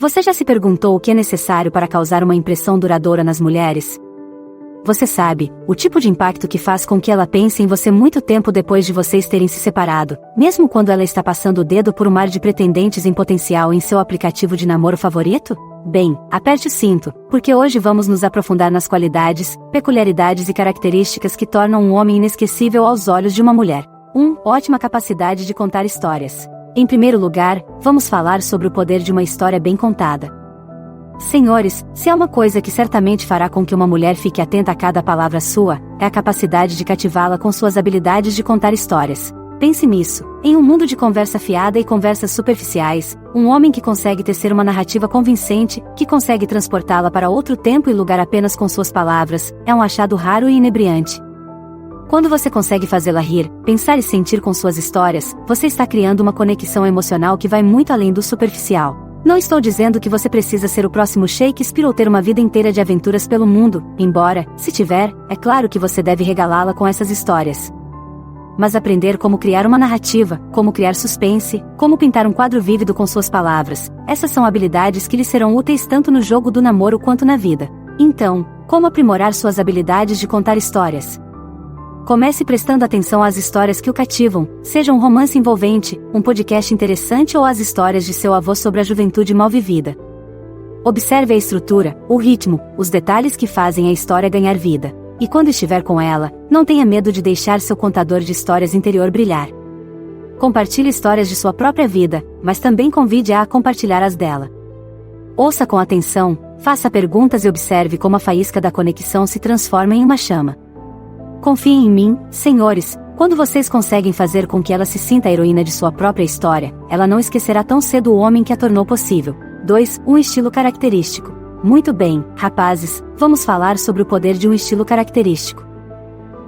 Você já se perguntou o que é necessário para causar uma impressão duradoura nas mulheres? Você sabe, o tipo de impacto que faz com que ela pense em você muito tempo depois de vocês terem se separado, mesmo quando ela está passando o dedo por um mar de pretendentes em potencial em seu aplicativo de namoro favorito? Bem, aperte o cinto, porque hoje vamos nos aprofundar nas qualidades, peculiaridades e características que tornam um homem inesquecível aos olhos de uma mulher. 1. Ótima capacidade de contar histórias. Em primeiro lugar, vamos falar sobre o poder de uma história bem contada. Senhores, se há uma coisa que certamente fará com que uma mulher fique atenta a cada palavra sua, é a capacidade de cativá-la com suas habilidades de contar histórias. Pense nisso. Em um mundo de conversa fiada e conversas superficiais, um homem que consegue tecer uma narrativa convincente, que consegue transportá-la para outro tempo e lugar apenas com suas palavras, é um achado raro e inebriante. Quando você consegue fazê-la rir, pensar e sentir com suas histórias, você está criando uma conexão emocional que vai muito além do superficial. Não estou dizendo que você precisa ser o próximo Shakespeare ou ter uma vida inteira de aventuras pelo mundo, embora, se tiver, é claro que você deve regalá-la com essas histórias. Mas aprender como criar uma narrativa, como criar suspense, como pintar um quadro vívido com suas palavras, essas são habilidades que lhe serão úteis tanto no jogo do namoro quanto na vida. Então, como aprimorar suas habilidades de contar histórias? Comece prestando atenção às histórias que o cativam, seja um romance envolvente, um podcast interessante ou as histórias de seu avô sobre a juventude mal vivida. Observe a estrutura, o ritmo, os detalhes que fazem a história ganhar vida. E quando estiver com ela, não tenha medo de deixar seu contador de histórias interior brilhar. Compartilhe histórias de sua própria vida, mas também convide-a a compartilhar as dela. Ouça com atenção, faça perguntas e observe como a faísca da conexão se transforma em uma chama. Confiem em mim, senhores, quando vocês conseguem fazer com que ela se sinta a heroína de sua própria história, ela não esquecerá tão cedo o homem que a tornou possível. 2. Um estilo característico. Muito bem, rapazes, vamos falar sobre o poder de um estilo característico.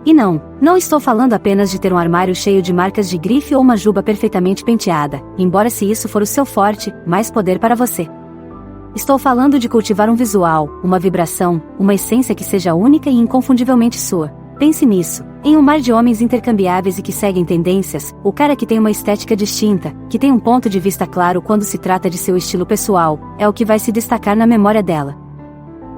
E não estou falando apenas de ter um armário cheio de marcas de grife ou uma juba perfeitamente penteada, embora se isso for o seu forte, mais poder para você. Estou falando de cultivar um visual, uma vibração, uma essência que seja única e inconfundivelmente sua. Pense nisso. Em um mar de homens intercambiáveis e que seguem tendências, o cara que tem uma estética distinta, que tem um ponto de vista claro quando se trata de seu estilo pessoal, é o que vai se destacar na memória dela.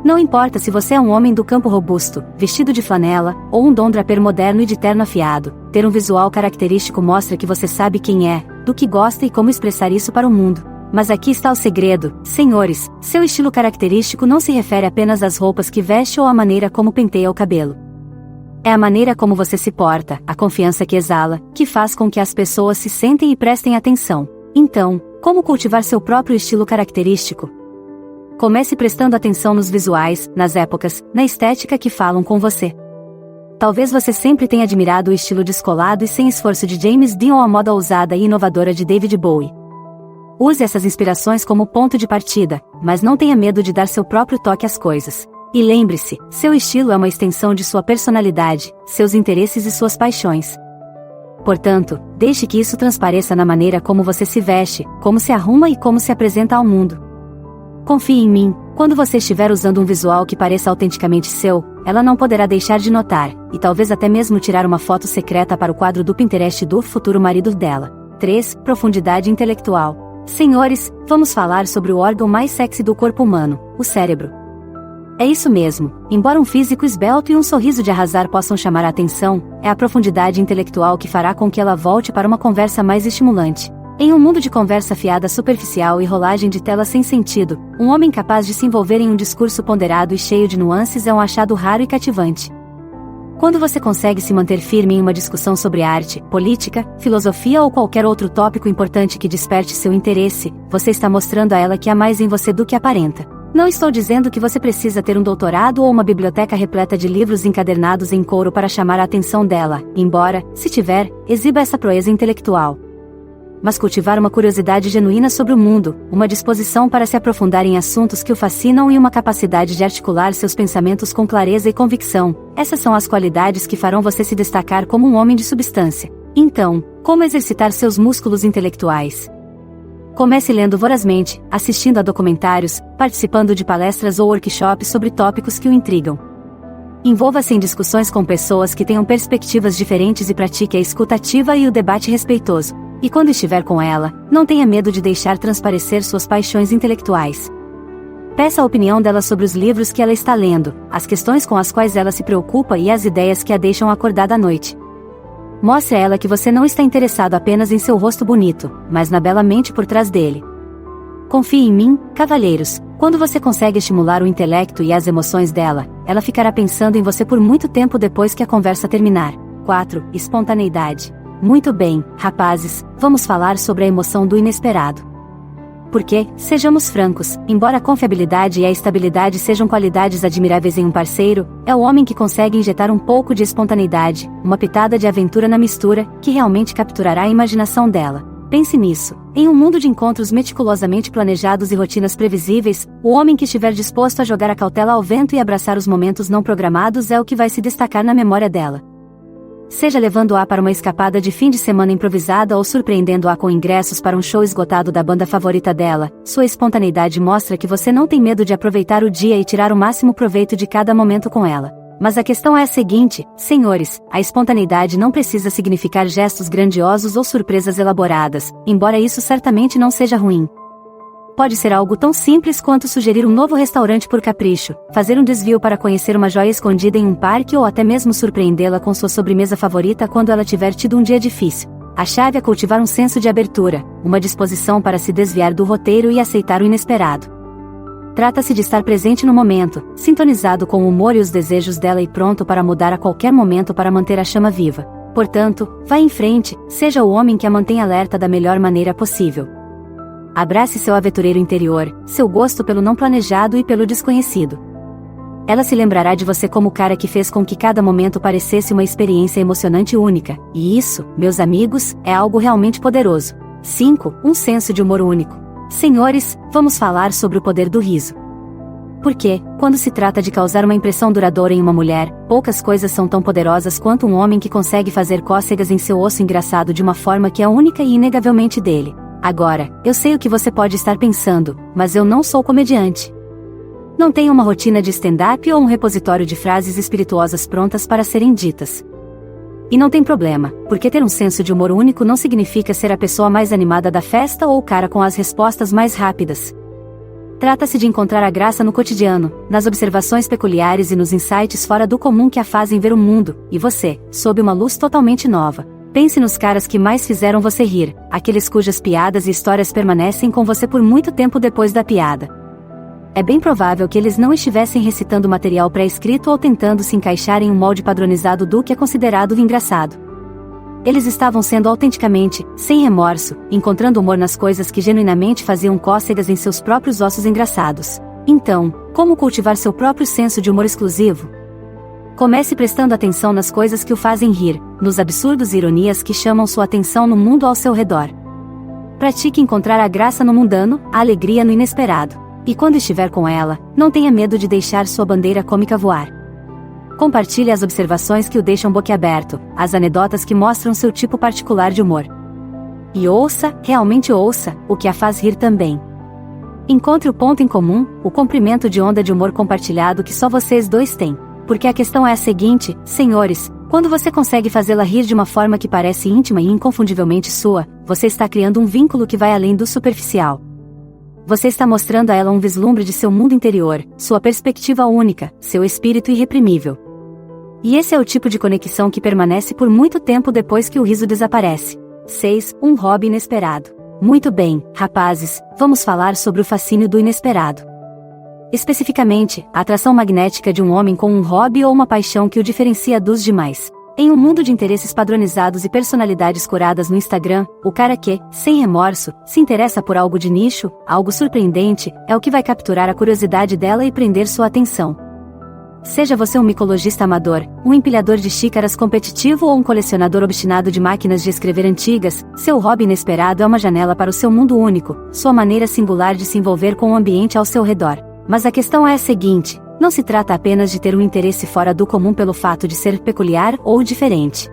Não importa se você é um homem do campo robusto, vestido de flanela, ou um Dom Draper moderno e de terno afiado, ter um visual característico mostra que você sabe quem é, do que gosta e como expressar isso para o mundo. Mas aqui está o segredo, senhores, seu estilo característico não se refere apenas às roupas que veste ou à maneira como penteia o cabelo. É a maneira como você se porta, a confiança que exala, que faz com que as pessoas se sentem e prestem atenção. Então, como cultivar seu próprio estilo característico? Comece prestando atenção nos visuais, nas épocas, na estética que falam com você. Talvez você sempre tenha admirado o estilo descolado e sem esforço de James Dean ou a moda ousada e inovadora de David Bowie. Use essas inspirações como ponto de partida, mas não tenha medo de dar seu próprio toque às coisas. E lembre-se, seu estilo é uma extensão de sua personalidade, seus interesses e suas paixões. Portanto, deixe que isso transpareça na maneira como você se veste, como se arruma e como se apresenta ao mundo. Confie em mim, quando você estiver usando um visual que pareça autenticamente seu, ela não poderá deixar de notar, e talvez até mesmo tirar uma foto secreta para o quadro do Pinterest do futuro marido dela. 3. Profundidade intelectual. Senhores, vamos falar sobre o órgão mais sexy do corpo humano, o cérebro. É isso mesmo, embora um físico esbelto e um sorriso de arrasar possam chamar a atenção, é a profundidade intelectual que fará com que ela volte para uma conversa mais estimulante. Em um mundo de conversa fiada superficial e rolagem de tela sem sentido, um homem capaz de se envolver em um discurso ponderado e cheio de nuances é um achado raro e cativante. Quando você consegue se manter firme em uma discussão sobre arte, política, filosofia ou qualquer outro tópico importante que desperte seu interesse, você está mostrando a ela que há mais em você do que aparenta. Não estou dizendo que você precisa ter um doutorado ou uma biblioteca repleta de livros encadernados em couro para chamar a atenção dela, embora, se tiver, exiba essa proeza intelectual. Mas cultivar uma curiosidade genuína sobre o mundo, uma disposição para se aprofundar em assuntos que o fascinam e uma capacidade de articular seus pensamentos com clareza e convicção, essas são as qualidades que farão você se destacar como um homem de substância. Então, como exercitar seus músculos intelectuais? Comece lendo vorazmente, assistindo a documentários, participando de palestras ou workshops sobre tópicos que o intrigam. Envolva-se em discussões com pessoas que tenham perspectivas diferentes e pratique a escuta ativa e o debate respeitoso. E quando estiver com ela, não tenha medo de deixar transparecer suas paixões intelectuais. Peça a opinião dela sobre os livros que ela está lendo, as questões com as quais ela se preocupa e as ideias que a deixam acordada à noite. Mostre a ela que você não está interessado apenas em seu rosto bonito, mas na bela mente por trás dele. Confie em mim, cavalheiros, quando você consegue estimular o intelecto e as emoções dela, ela ficará pensando em você por muito tempo depois que a conversa terminar. 4. Espontaneidade. Muito bem, rapazes, vamos falar sobre a emoção do inesperado. Porque, sejamos francos, embora a confiabilidade e a estabilidade sejam qualidades admiráveis em um parceiro, é o homem que consegue injetar um pouco de espontaneidade, uma pitada de aventura na mistura, que realmente capturará a imaginação dela. Pense nisso. Em um mundo de encontros meticulosamente planejados e rotinas previsíveis, o homem que estiver disposto a jogar a cautela ao vento e abraçar os momentos não programados é o que vai se destacar na memória dela. Seja levando-a para uma escapada de fim de semana improvisada ou surpreendendo-a com ingressos para um show esgotado da banda favorita dela, sua espontaneidade mostra que você não tem medo de aproveitar o dia e tirar o máximo proveito de cada momento com ela. Mas a questão é a seguinte, senhores, a espontaneidade não precisa significar gestos grandiosos ou surpresas elaboradas, embora isso certamente não seja ruim. Pode ser algo tão simples quanto sugerir um novo restaurante por capricho, fazer um desvio para conhecer uma joia escondida em um parque ou até mesmo surpreendê-la com sua sobremesa favorita quando ela tiver tido um dia difícil. A chave é cultivar um senso de abertura, uma disposição para se desviar do roteiro e aceitar o inesperado. Trata-se de estar presente no momento, sintonizado com o humor e os desejos dela e pronto para mudar a qualquer momento para manter a chama viva. Portanto, vá em frente, seja o homem que a mantém alerta da melhor maneira possível. Abrace seu aventureiro interior, seu gosto pelo não planejado e pelo desconhecido. Ela se lembrará de você como o cara que fez com que cada momento parecesse uma experiência emocionante e única, e isso, meus amigos, é algo realmente poderoso. 5. Um senso de humor único. Senhores, vamos falar sobre o poder do riso. Porque, quando se trata de causar uma impressão duradoura em uma mulher, poucas coisas são tão poderosas quanto um homem que consegue fazer cócegas em seu osso engraçado de uma forma que é única e inegavelmente dele. Agora, eu sei o que você pode estar pensando, mas eu não sou comediante. Não tenho uma rotina de stand-up ou um repositório de frases espirituosas prontas para serem ditas. E não tem problema, porque ter um senso de humor único não significa ser a pessoa mais animada da festa ou o cara com as respostas mais rápidas. Trata-se de encontrar a graça no cotidiano, nas observações peculiares e nos insights fora do comum que a fazem ver o mundo, e você, sob uma luz totalmente nova. Pense nos caras que mais fizeram você rir, aqueles cujas piadas e histórias permanecem com você por muito tempo depois da piada. É bem provável que eles não estivessem recitando material pré-escrito ou tentando se encaixar em um molde padronizado do que é considerado engraçado. Eles estavam sendo autenticamente, sem remorso, encontrando humor nas coisas que genuinamente faziam cócegas em seus próprios ossos engraçados. Então, como cultivar seu próprio senso de humor exclusivo? Comece prestando atenção nas coisas que o fazem rir, nos absurdos e ironias que chamam sua atenção no mundo ao seu redor. Pratique encontrar a graça no mundano, a alegria no inesperado. E quando estiver com ela, não tenha medo de deixar sua bandeira cômica voar. Compartilhe as observações que o deixam boquiaberto, as anedotas que mostram seu tipo particular de humor. E ouça, realmente ouça, o que a faz rir também. Encontre o ponto em comum, o comprimento de onda de humor compartilhado que só vocês dois têm. Porque a questão é a seguinte, senhores, quando você consegue fazê-la rir de uma forma que parece íntima e inconfundivelmente sua, você está criando um vínculo que vai além do superficial. Você está mostrando a ela um vislumbre de seu mundo interior, sua perspectiva única, seu espírito irreprimível. E esse é o tipo de conexão que permanece por muito tempo depois que o riso desaparece. 6. Um hobby inesperado. Muito bem, rapazes, vamos falar sobre o fascínio do inesperado. Especificamente, a atração magnética de um homem com um hobby ou uma paixão que o diferencia dos demais. Em um mundo de interesses padronizados e personalidades curadas no Instagram, o cara que, sem remorso, se interessa por algo de nicho, algo surpreendente, é o que vai capturar a curiosidade dela e prender sua atenção. Seja você um micologista amador, um empilhador de xícaras competitivo ou um colecionador obstinado de máquinas de escrever antigas, seu hobby inesperado é uma janela para o seu mundo único, sua maneira singular de se envolver com o ambiente ao seu redor. Mas a questão é a seguinte, não se trata apenas de ter um interesse fora do comum pelo fato de ser peculiar ou diferente.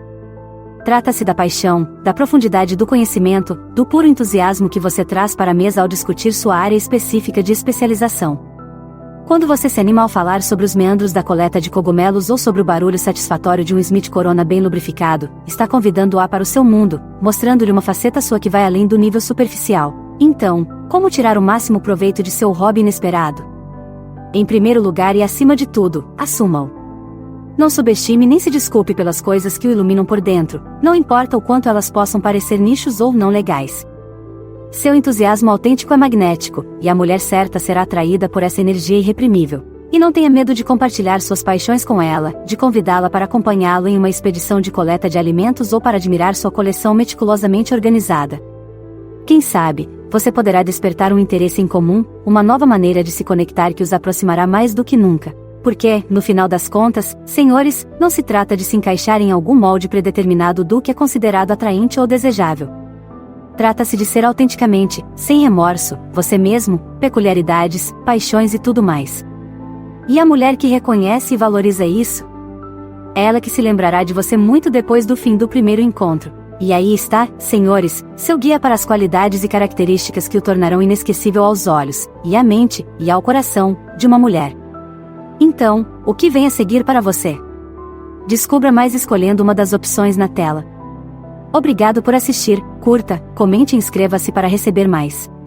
Trata-se da paixão, da profundidade do conhecimento, do puro entusiasmo que você traz para a mesa ao discutir sua área específica de especialização. Quando você se anima ao falar sobre os meandros da coleta de cogumelos ou sobre o barulho satisfatório de um Smith Corona bem lubrificado, está convidando-a para o seu mundo, mostrando-lhe uma faceta sua que vai além do nível superficial. Então, como tirar o máximo proveito de seu hobby inesperado? Em primeiro lugar e acima de tudo, assuma-o. Não subestime nem se desculpe pelas coisas que o iluminam por dentro, não importa o quanto elas possam parecer nichos ou não legais. Seu entusiasmo autêntico é magnético, e a mulher certa será atraída por essa energia irreprimível. E não tenha medo de compartilhar suas paixões com ela, de convidá-la para acompanhá-lo em uma expedição de coleta de alimentos ou para admirar sua coleção meticulosamente organizada. Quem sabe, você poderá despertar um interesse em comum, uma nova maneira de se conectar que os aproximará mais do que nunca. Porque, no final das contas, senhores, não se trata de se encaixar em algum molde predeterminado do que é considerado atraente ou desejável. Trata-se de ser autenticamente, sem remorso, você mesmo, peculiaridades, paixões e tudo mais. E a mulher que reconhece e valoriza isso? É ela que se lembrará de você muito depois do fim do primeiro encontro. E aí está, senhores, seu guia para as qualidades e características que o tornarão inesquecível aos olhos, e à mente, e ao coração, de uma mulher. Então, o que vem a seguir para você? Descubra mais escolhendo uma das opções na tela. Obrigado por assistir, curta, comente e inscreva-se para receber mais.